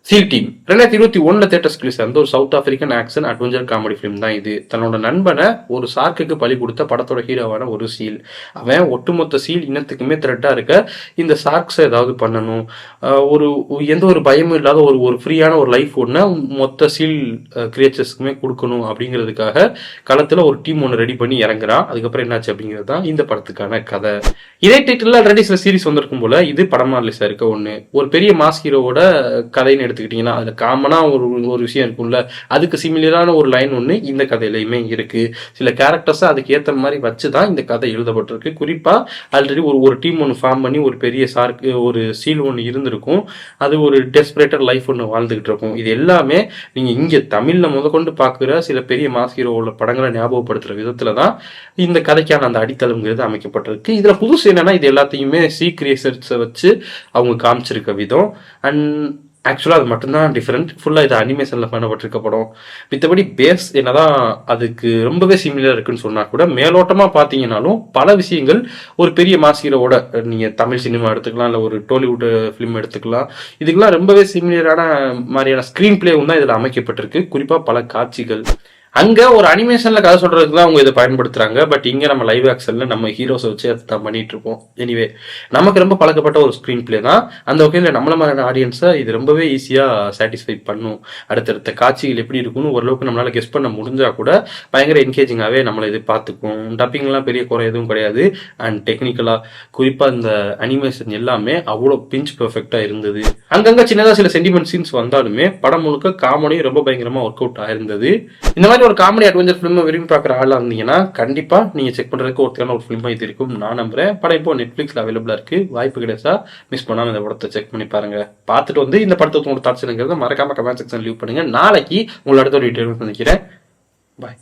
Seal team 2021 theatres release அந்த ஒரு south African action adventure comedy film தான் இது. தன்னோட நண்பனை ஒரு சார்க்குக்கு பலி கொடுத்த படத்தோட ஹீரோவான ஒரு சீல். அவன் ஒட்டுமொத்த சீல் இனத்துக்குமே த்ரெட்டா இருக்க இந்த சார்க்ஸை ஏதாவது பண்ணணும், ஒரு எந்த ஒரு பயமும் இல்லாத ஒரு ஃப்ரீயான ஒரு லைஃப் ஒன்று மொத்த சீல் கிரியேச்சர்ஸ்க்குமே கொடுக்கணும் அப்படிங்கிறதுக்காக களத்தில் ஒரு டீம் ஒன்று ரெடி பண்ணி இறங்குறான். அதுக்கப்புறம் என்னாச்சு அப்படிங்கிறது தான் இந்த படத்துக்கான கதை. இதே டைட்டில் ஆல்ரெடி சில சீரிஸ் வந்திருக்கும் போல இது படமா ரிலீஸ் இருக்க ஒன்று. ஒரு பெரிய மாஸ் ஹீரோவோட கதைன்னு எடுத்துக்கிட்டீங்கன்னா அதுல காமனா ஒரு விஷயம் இருக்கும்ல, அதுக்கு சிமிலரான ஒரு லைன் ஒன்று இந்த கதையிலையுமே இருக்கு. சில கேரக்டர்ஸை அதுக்கு ஏற்ற மாதிரி வச்சுதான் இந்த கதை எழுதப்பட்டிருக்கு. குறிப்பா ஆல்ரெடி ஒரு டீம் ஒன்று ஃபார்ம் பண்ணி ஒரு பெரிய சார்க்கு ஒரு சீல் ஒன்று இருந்திருக்கும். அது ஒரு டெஸ்பரேட்டர் லைஃப் ஒன்று வாழ்ந்துகிட்டு இருக்கும். இது எல்லாமே நீங்க இங்க தமிழ்ல முதற்கொண்டு பார்க்குற சில பெரிய மாஸ் ஹீரோவோட படங்களை ஞாபகப்படுத்துற விதத்துல தான் இந்த கதைக்கான அந்த அடித்தளம்ங்கிறது அமைக்கப்பட்டிருக்கு. இதுல புதுசு என்னன்னா இது எல்லாத்தையுமே சி கிரியேட்டர்ஸை வச்சு அவங்க காமிச்சிருக்க விதம். அண்ட் ஆக்சுவலாக அது மட்டும்தான் டிஃப்ரெண்ட். ஃபுல்லாக இது அனிமேஷனில் பண்ணப்பட்டிருக்க படம். மித்தபடி பேஸ் என்னதான் அதுக்கு ரொம்பவே சிமிலர் இருக்குன்னு சொன்னால் கூட மேலோட்டமாக பார்த்தீங்கன்னாலும் பல விஷயங்கள் ஒரு பெரிய மாஸ் ஹீரோவோட நீங்கள் தமிழ் சினிமா எடுத்துக்கலாம், இல்லை ஒரு டோலிவுட் ஃபிலிம் எடுத்துக்கலாம், இதுக்கெல்லாம் ரொம்பவே சிமிலரான மாதிரியான ஸ்க்ரீன் பிளேவும் தான் இதில் அமைக்கப்பட்டிருக்கு. குறிப்பாக பல காட்சிகள் அங்க ஒரு அனிமேஷன்ல கதை சொல்றதுக்கு தான் அவங்க இதை பயன்படுத்துறாங்க. பட் இங்க நம்ம லைவ் ஆக்ஷன்ல நம்ம ஹீரோஸை வச்சு தான் பண்ணிட்டு இருப்போம். எனிவே நமக்கு ரொம்ப பழக்கப்பட்ட ஒரு ஸ்கிரீன் பிளே தான். அந்த வகையில நம்மள மாதிரியான ஆடியன்ஸை இது ரொம்பவே ஈஸியா சாட்டிஸ்ஃபை பண்ணும். அடுத்தடுத்த காட்சிகள் எப்படி இருக்கும்னு ஓரளவுக்கு நம்மளால கெஸ் பண்ண முடிஞ்சா கூட பயங்கர என்கேஜிங்காவே நம்மளை இது பார்த்துக்கும். டப்பிங் எல்லாம் பெரிய குறை எதுவும் கிடையாது. அண்ட் டெக்னிக்கலா குறிப்பா இந்த அனிமேஷன் எல்லாமே அவ்வளோ பிஞ்ச் பெர்ஃபெக்டா இருந்தது. அங்கங்க சின்னதா சில சென்டிமெண்ட் சீன்ஸ் வந்தாலுமே படம் முழுக்க காமெடியும் ரொம்ப பயங்கரமா ஒர்க் அவுட் ஆயிருந்தது. இந்த மாதிரி ஒரு காமெடி அட்வென்ச்சர் ஃபிலிமை விரும்பி பார்க்குற ஆளாக இருந்தீங்கன்னா கண்டிப்பா நீங்க செக் பண்றதுக்கு ஒருத்தரான ஒரு ஃபிலிமா இது இருக்கும் நான் நம்புறேன். படம் இப்போ நெட்ஃபிளிக்ஸ்ல அவைலபிளா இருக்கு. வாய்ப்பு கிடைச்சா மிஸ் பண்ணாம இந்த படத்தை செக் பண்ணி பாருங்க. பார்த்துட்டு வந்து இந்த படத்தை உங்களோட தாட்ஸ் என்னங்கிறத மறக்காம கமெண்ட் செக்ஷன் லீவ் பண்ணுங்க. நாளைக்கு உங்களோட அடுத்த ஒரு வீடியோ சந்திக்கிறேன். பாய்.